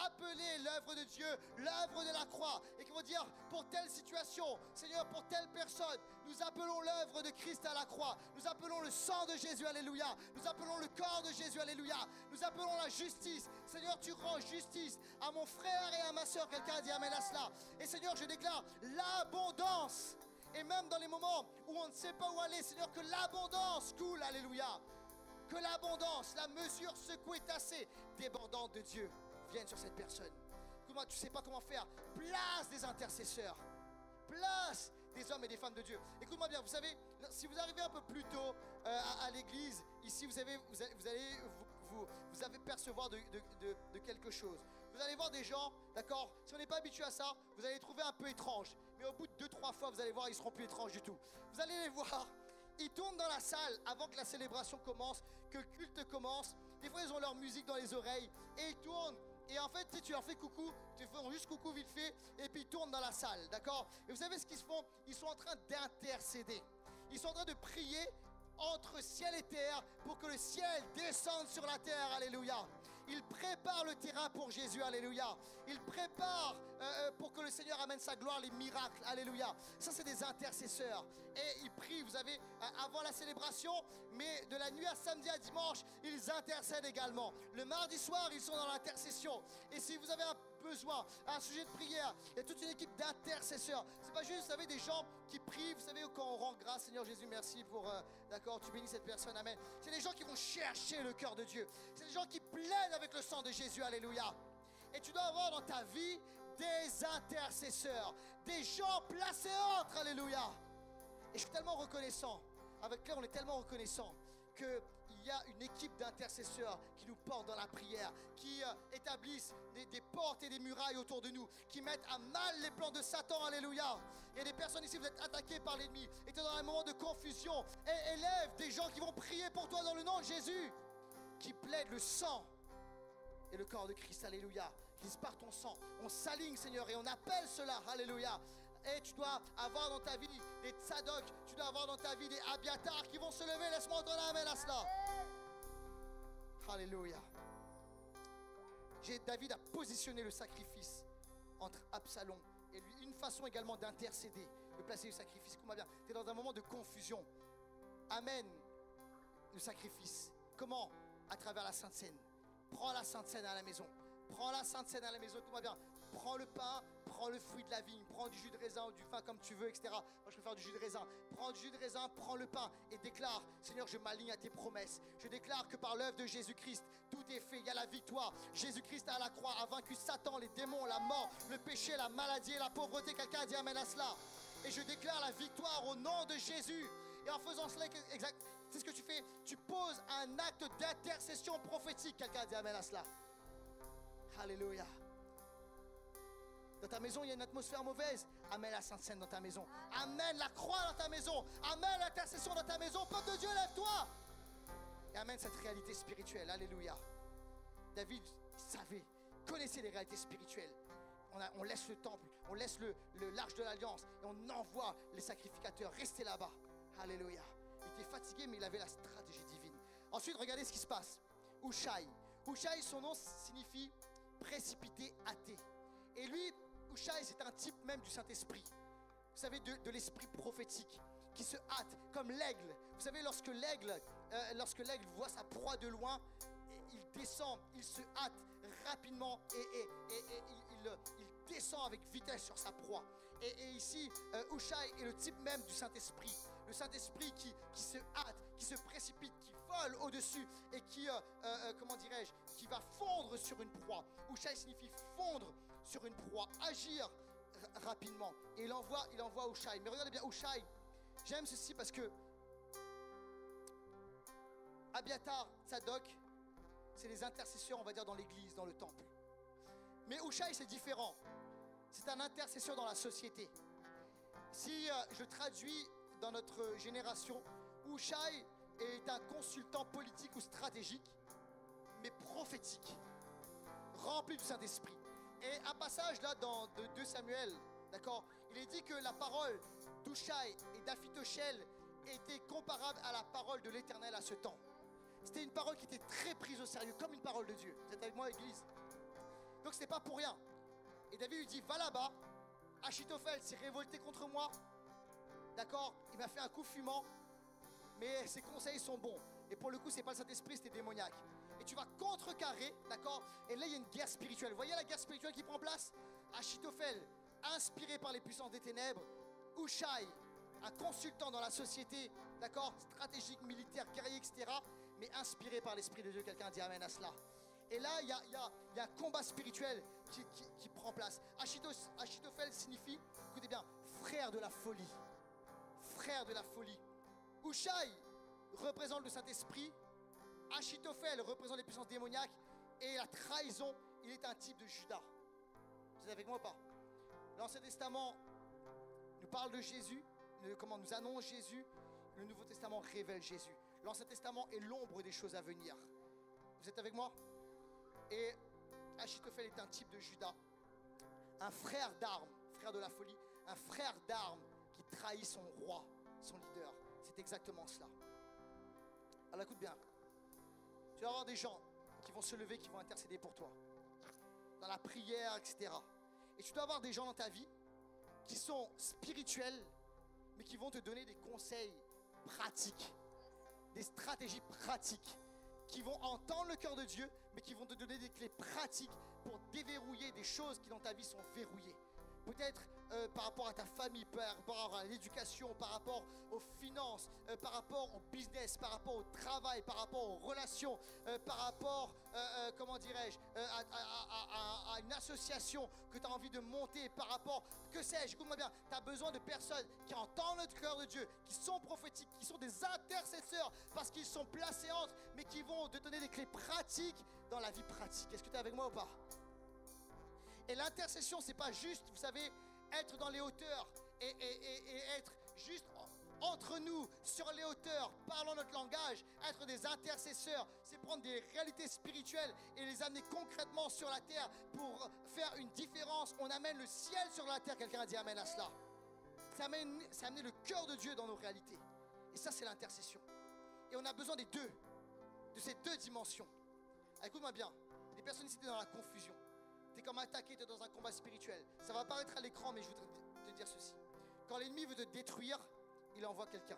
appeler l'œuvre de Dieu, l'œuvre de la croix, et qui vont dire pour telle situation, Seigneur, pour telle personne, nous appelons l'œuvre de Christ à la croix, nous appelons le sang de Jésus, alléluia, nous appelons le corps de Jésus, alléluia, nous appelons la justice. Seigneur, tu rends justice à mon frère et à ma soeur. Quelqu'un a dit amen à cela. Et Seigneur, je déclare l'abondance. Et même dans les moments où on ne sait pas où aller, Seigneur, que l'abondance coule, alléluia. Que l'abondance, la mesure secouée, tassée, débordante de Dieu vienne sur cette personne. Comment tu ne sais pas comment faire? Place des intercesseurs. Place des hommes et des femmes de Dieu. Écoute-moi bien, vous savez, si vous arrivez un peu plus tôt à l'église, ici vous allez percevoir de quelque chose. Vous allez voir des gens, d'accord, si on n'est pas habitué à ça, vous allez les trouver un peu étranges. Mais au bout de 2-3 fois, vous allez voir, ils ne seront plus étranges du tout. Vous allez les voir, ils tournent dans la salle avant que la célébration commence, que le culte commence. Des fois, ils ont leur musique dans les oreilles et ils tournent. Et en fait, tu leur fais coucou, tu fais juste coucou vite fait, et puis ils tournent dans la salle, d'accord? Et vous savez ce qu'ils font? Ils sont en train d'intercéder. Ils sont en train de prier entre ciel et terre pour que le ciel descende sur la terre, alléluia. Ils préparent le terrain pour Jésus, alléluia. Ils préparent pour que le Seigneur amène sa gloire, les miracles, alléluia. Ça, c'est des intercesseurs. Et ils prient, vous savez, avant la célébration, mais de la nuit à samedi à dimanche, ils intercèdent également. Le mardi soir, ils sont dans l'intercession. Et si vous avez un besoin, un sujet de prière, il y a toute une équipe d'intercesseurs. C'est pas juste, vous savez, des gens qui prient, vous savez, quand on rend grâce, Seigneur Jésus, merci pour, d'accord, tu bénis cette personne, amen. C'est des gens qui vont chercher le cœur de Dieu. C'est des gens qui plaident avec le sang de Jésus, alléluia. Et tu dois avoir dans ta vie des intercesseurs, des gens placés entre, alléluia. Et je suis tellement reconnaissant, avec Claire, on est tellement reconnaissant qu'il y a une équipe d'intercesseurs qui nous portent dans la prière, qui établissent des portes et des murailles autour de nous, qui mettent à mal les plans de Satan, alléluia. Il y a des personnes ici, vous êtes attaqués par l'ennemi, et tu es dans un moment de confusion, et élève des gens qui vont prier pour toi dans le nom de Jésus, qui plaident le sang et le corps de Christ, alléluia, qui disent par ton sang, on s'aligne, Seigneur, et on appelle cela, alléluia. Et tu dois avoir dans ta vie des Tsadok, tu dois avoir dans ta vie des Abiatar qui vont se lever. Laisse-moi entendre un amen à cela. Alléluia. David a positionné le sacrifice entre Absalom et lui. Une façon également d'intercéder, de placer le sacrifice. Écoute-moi bien, tu es dans un moment de confusion. Amène le sacrifice. Comment? À travers la Sainte Seine. Prends la Sainte Seine à la maison. Prends la Sainte Seine à la maison, écoute-moi bien. Prends le pain, prends le fruit de la vigne, prends du jus de raisin ou du vin comme tu veux, etc. Moi, je préfère du jus de raisin. Prends du jus de raisin, prends le pain et déclare, Seigneur, je m'aligne à tes promesses. Je déclare que par l'œuvre de Jésus-Christ, tout est fait. Il y a la victoire. Jésus-Christ à la croix a vaincu Satan, les démons, la mort, le péché, la maladie et la pauvreté. Quelqu'un a dit amen à cela. Et je déclare la victoire au nom de Jésus. Et en faisant cela, exact, c'est ce que tu fais. Tu poses un acte d'intercession prophétique. Quelqu'un a dit amen à cela. Alléluia. Dans ta maison, il y a une atmosphère mauvaise. Amène la Sainte Seine dans ta maison. Amène la croix dans ta maison. Amène l'intercession dans ta maison. Peuple de Dieu, lève-toi. Et amène cette réalité spirituelle. Alléluia. David savait, connaissait les réalités spirituelles. On laisse le temple, on laisse l'arche de l'alliance et on envoie les sacrificateurs. Restez là-bas. Alléluia. Il était fatigué, mais il avait la stratégie divine. Ensuite, regardez ce qui se passe. Hushai. Hushai, son nom signifie précipité, hâté. Et lui, Hushai, c'est un type même du Saint-Esprit. Vous savez, de l'esprit prophétique qui se hâte, comme l'aigle. Vous savez, lorsque l'aigle voit sa proie de loin, il descend, il se hâte rapidement et il descend avec vitesse sur sa proie. Et ici, Hushai est le type même du Saint-Esprit. Le Saint-Esprit qui se hâte, qui se précipite, qui vole au-dessus et qui, comment dirais-je, qui va fondre sur une proie. Hushai signifie fondre sur une proie, agir rapidement. Et il envoie Hushai. Mais regardez bien, Hushai, j'aime ceci parce que Abiatar, Tzadok, c'est les intercesseurs, on va dire, dans l'église, dans le temple. Mais Hushai, c'est différent. C'est un intercesseur dans la société. Si je traduis dans notre génération, Hushai est un consultant politique ou stratégique, mais prophétique, rempli du Saint-Esprit. Et un passage là dans 2 Samuel, d'accord, il est dit que la parole d'Hushai et d'Aphistophel était comparable à la parole de l'Éternel à ce temps. C'était une parole qui était très prise au sérieux, comme une parole de Dieu. Vous êtes avec moi, Église? Donc ce n'est pas pour rien. Et David lui dit, va là-bas, Achitophel s'est révolté contre moi, d'accord, il m'a fait un coup fumant, mais ses conseils sont bons. Et pour le coup, c'est pas le Saint-Esprit, c'était démoniaque. Et tu vas contrecarrer, d'accord? Et là, il y a une guerre spirituelle. Vous voyez la guerre spirituelle qui prend place? Achitophel, inspiré par les puissances des ténèbres. Hushai, un consultant dans la société, d'accord? Stratégique, militaire, guerrier, etc. Mais inspiré par l'Esprit de Dieu. Quelqu'un dit amen à cela. Et là, il y a un combat spirituel qui prend place. Achitophel signifie, écoutez bien, frère de la folie. Frère de la folie. Hushai représente le Saint-Esprit. Achitophel représente les puissances démoniaques. Et la trahison, il est un type de Judas. Vous êtes avec moi ou pas? L'Ancien Testament nous parle de Jésus, nous annonce Jésus. Le Nouveau Testament révèle Jésus. L'Ancien Testament est l'ombre des choses à venir. Vous êtes avec moi? Et Achitophel est un type de Judas, un frère d'armes, frère de la folie, un frère d'armes qui trahit son roi, son leader. C'est exactement cela. Alors écoute bien, tu vas avoir des gens qui vont se lever, qui vont intercéder pour toi, dans la prière, etc. Et tu dois avoir des gens dans ta vie qui sont spirituels, mais qui vont te donner des conseils pratiques, des stratégies pratiques, qui vont entendre le cœur de Dieu, mais qui vont te donner des clés pratiques pour déverrouiller des choses qui dans ta vie sont verrouillées. Peut-être par rapport à ta famille, par rapport à l'éducation, par rapport aux finances, par rapport au business, par rapport au travail, par rapport aux relations, par rapport, comment dirais-je, à une association que tu as envie de monter, par rapport, que sais-je, écoute-moi bien, tu as besoin de personnes qui entendent le cœur de Dieu, qui sont prophétiques, qui sont des intercesseurs, parce qu'ils sont placés entre, mais qui vont te donner des clés pratiques dans la vie pratique. Est-ce que tu es avec moi ou pas? Et l'intercession, c'est pas juste, vous savez, être dans les hauteurs et être juste entre nous, sur les hauteurs, parlant notre langage, être des intercesseurs. C'est prendre des réalités spirituelles et les amener concrètement sur la terre pour faire une différence. On amène le ciel sur la terre. Quelqu'un a dit amen à cela. C'est amener le cœur de Dieu dans nos réalités. Et ça, c'est l'intercession. Et on a besoin des deux, de ces deux dimensions. Écoute-moi bien, les personnes ici, dans la confusion. Tu es comme attaqué, tu es dans un combat spirituel. Ça va apparaître à l'écran, mais je voudrais te dire ceci. Quand l'ennemi veut te détruire, il envoie quelqu'un.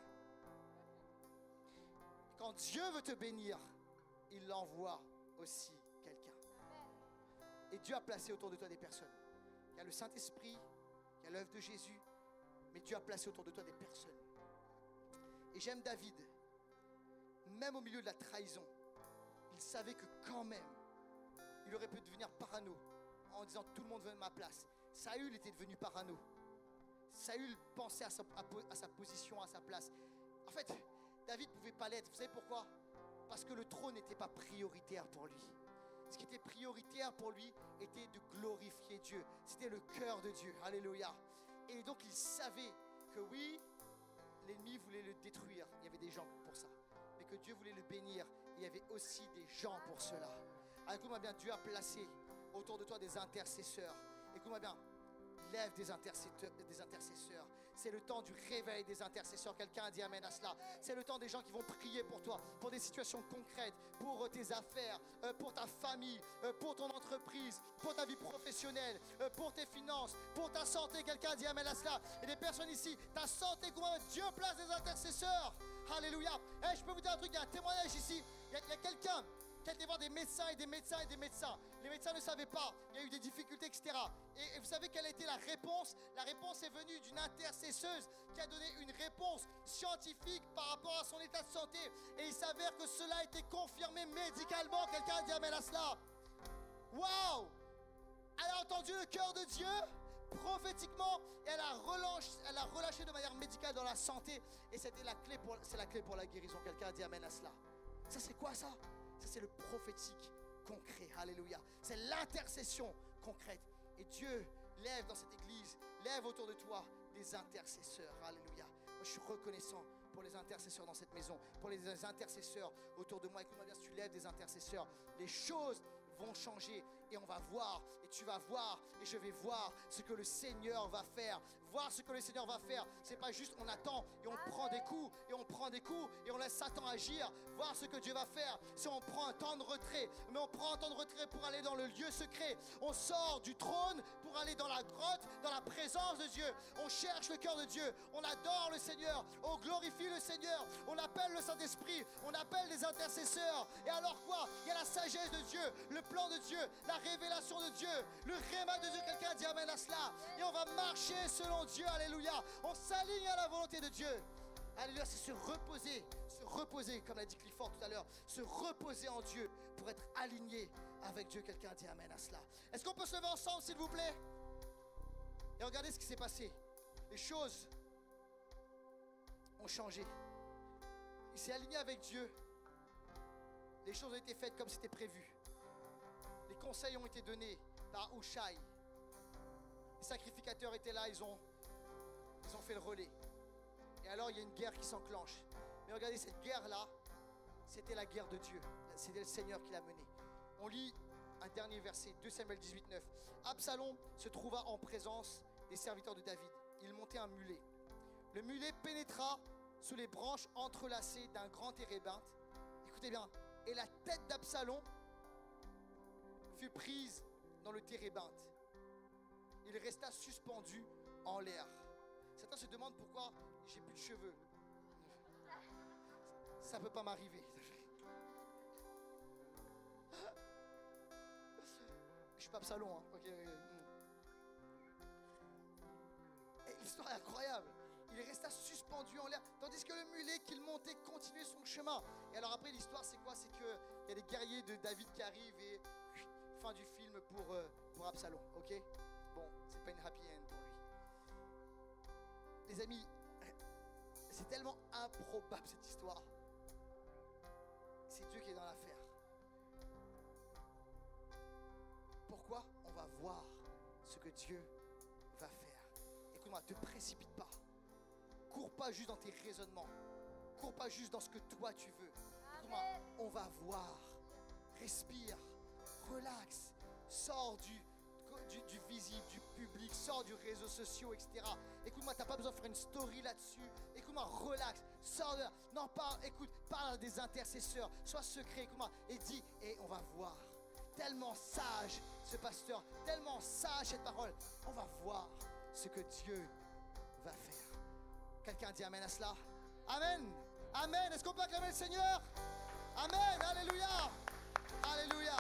Quand Dieu veut te bénir, il envoie aussi quelqu'un. Et Dieu a placé autour de toi des personnes. Il y a le Saint-Esprit, il y a l'œuvre de Jésus, mais Dieu a placé autour de toi des personnes. Et j'aime David. Même au milieu de la trahison, il savait que quand même, il aurait pu devenir parano en disant tout le monde veut ma place. Saül était devenu parano. Saül pensait à sa position, à sa place. En fait, David ne pouvait pas l'être. Vous savez pourquoi? Parce que le trône n'était pas prioritaire pour lui. Ce qui était prioritaire pour lui était de glorifier Dieu. C'était le cœur de Dieu. Alléluia. Et donc il savait que oui, l'ennemi voulait le détruire. Il y avait des gens pour ça. Mais que Dieu voulait le bénir. Il y avait aussi des gens pour cela. Alors, écoute-moi bien, Dieu a placé autour de toi des intercesseurs. Écoute-moi bien, lève des intercesseurs. C'est le temps du réveil des intercesseurs. Quelqu'un a dit amen à cela. C'est le temps des gens qui vont prier pour toi, pour des situations concrètes, pour tes affaires, pour ta famille, pour ton entreprise, pour ta vie professionnelle, pour tes finances, pour ta santé. Quelqu'un a dit amen à cela. Et des personnes ici, ta santé, écoute-moi, Dieu place des intercesseurs. Alléluia. Et je peux vous dire un truc, il y a un témoignage ici. Il y a quelqu'un qui a été voir des médecins et des médecins et des médecins. Les médecins ne savaient pas, il y a eu des difficultés, etc. Et vous savez quelle a été la réponse? La réponse est venue d'une intercesseuse qui a donné une réponse scientifique par rapport à son état de santé. Et il s'avère que cela a été confirmé médicalement. Quelqu'un a dit amen à cela. Waouh! Elle a entendu le cœur de Dieu prophétiquement et elle a relâché de manière médicale dans la santé. Et c'est la clé pour la guérison. Quelqu'un a dit amen à cela. Ça, c'est quoi ça? Ça, c'est le prophétique concret. Alléluia. C'est l'intercession concrète. Et Dieu lève dans cette église, lève autour de toi des intercesseurs. Alléluia. Moi, je suis reconnaissant pour les intercesseurs dans cette maison, pour les intercesseurs autour de moi. Écoute-moi bien, si tu lèves des intercesseurs, les choses vont changer et on va voir et tu vas voir et je vais voir ce que le Seigneur va faire. Voir ce que le Seigneur va faire, c'est pas juste on attend et on prend des coups et on prend des coups et on laisse Satan agir. Voir ce que Dieu va faire, c'est on prend un temps de retrait, mais on prend un temps de retrait pour aller dans le lieu secret. On sort du trône pour aller dans la grotte, dans la présence de Dieu. On cherche le cœur de Dieu, on adore le Seigneur, on glorifie le Seigneur, on appelle le Saint-Esprit, on appelle les intercesseurs. Et alors quoi? Il y a la sagesse de Dieu, le plan de Dieu, la révélation de Dieu, le réma de Dieu. Quelqu'un dit amen à cela. Et on va marcher selon Dieu, alléluia. On s'aligne à la volonté de Dieu. Alléluia, c'est se reposer, comme l'a dit Clifford tout à l'heure, se reposer en Dieu pour être aligné avec Dieu. Quelqu'un dit amen à cela. Est-ce qu'on peut se lever ensemble, s'il vous plaît? Et regardez ce qui s'est passé. Les choses ont changé. Il s'est aligné avec Dieu. Les choses ont été faites comme c'était prévu. Les conseils ont été donnés par Hushai. Les sacrificateurs étaient là, ils ont fait le relais. Et alors il y a une guerre qui s'enclenche. Mais regardez, cette guerre-là, c'était la guerre de Dieu. C'était le Seigneur qui l'a menée. On lit un dernier verset, 2 Samuel 18, 9. Absalom se trouva en présence des serviteurs de David. Il montait un mulet. Le mulet pénétra sous les branches entrelacées d'un grand térébinthe. Écoutez bien. Et la tête d'Absalom fut prise dans le térébinthe. Il resta suspendu en l'air. Certains se demandent pourquoi j'ai plus de cheveux. Ça peut pas m'arriver. Je suis pas Absalom, hein. Okay. L'histoire est incroyable. Il resta suspendu en l'air, tandis que le mulet qu'il montait continuait son chemin. Et alors après, l'histoire, c'est quoi? C'est qu'il y a des guerriers de David qui arrivent et fin du film pour Absalom, ok? Bon, c'est pas une happy end pour lui. Les amis, c'est tellement improbable cette histoire. C'est Dieu qui est dans l'affaire. Pourquoi? On va voir ce que Dieu va faire. Écoute-moi, ne te précipite pas. Cours pas juste dans tes raisonnements. Cours pas juste dans ce que toi tu veux. Écoute-moi, on va voir. Respire, relax, sors du visible, du public, sors du réseau social, etc. Écoute-moi, t'as pas besoin de faire une story là-dessus. Écoute-moi, relax, sors de là. Non, parle à des intercesseurs, sois secret, écoute-moi, et dis, et on va voir. Tellement sage ce pasteur, tellement sage cette parole. On va voir ce que Dieu va faire. Quelqu'un dit amen à cela? Amen. Amen. Est-ce qu'on peut acclamer le Seigneur? Amen. Alléluia. Alléluia.